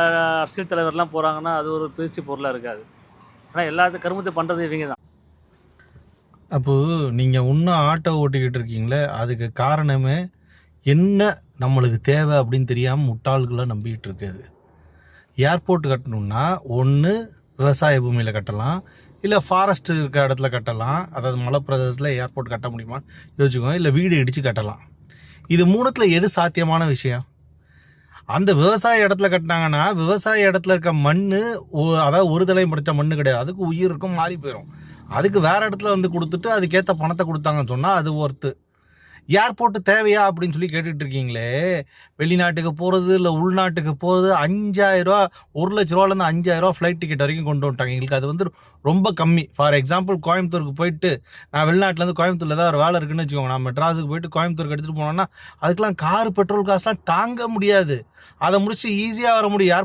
அரசியல் தலைவர்லாம் போகிறாங்கன்னா அது ஒரு பேச்சு பொருளாக இருக்காது. ஆனால் எல்லாத்துக்கும் கருமத்தை பண்ணுறது இவங்க தான். அப்போது நீங்கள் இன்னும் ஆட்டோ ஓட்டிக்கிட்டு இருக்கீங்களே, அதுக்கு காரணமே என்ன நம்மளுக்கு தேவை அப்படின்னு தெரியாமல் முட்டாள்களை நம்பிக்கிட்டு இருக்குது. ஏர்போர்ட் கட்டணும்னா ஒன்று விவசாய பூமியில் கட்டலாம், இல்லை ஃபாரஸ்ட் இருக்க இடத்துல கட்டலாம். அதாவது மலை பிரதேசத்தில் ஏர்போர்ட் கட்ட முடியுமான்னு யோசிச்சுக்கோங்க. இல்லை வீடு இடித்து கட்டலாம். இது மூணுத்தில் எது சாத்தியமான விஷயம்? அந்த விவசாய இடத்துல கட்டினாங்கன்னா விவசாய இடத்துல இருக்க மண் அதாவது ஒரு தலை முடித்த மண் கிடையாது, அதுக்கு உயிர் இருக்கும், மாறி போயிடும். அதுக்கு வேற இடத்துல வந்து கொடுத்துட்டு அதுக்கேற்ற பணத்தை கொடுத்தாங்கன்னு சொன்னால் அது ஒர்த்து. ஏர்போர்ட்டு தேவையா அப்படின்னு சொல்லி கேட்டுட்டு இருக்கீங்களே. வெளிநாட்டுக்கு போகிறது இல்லை உள்நாட்டுக்கு போகிறது 5,000 1,00,000 5,000 ஃப்ளைட் டிக்கெட் வரைக்கும் கொண்டு வந்துட்டாங்க. எங்களுக்கு அது வந்து ரொம்ப கம்மி. ஃபார் எக்ஸாம்பிள் கோயம்புத்தூருக்கு போயிட்டு, நான் வெளிநாட்டிலேருந்து கோயம்புத்தூரில் ஏதாவது ஒரு வேலை இருக்குன்னு வச்சுக்கோங்க, நான் மெட்ராஸுக்கு போயிட்டு கோயம்புத்தூருக்கு எடுத்துகிட்டு போனோன்னா அதுக்கெலாம் கார் பெட்ரோல் காசுலாம் தாங்க முடியாது. அதை முடிச்சு ஈஸியாக வர முடியும். ஏர்போர்ட்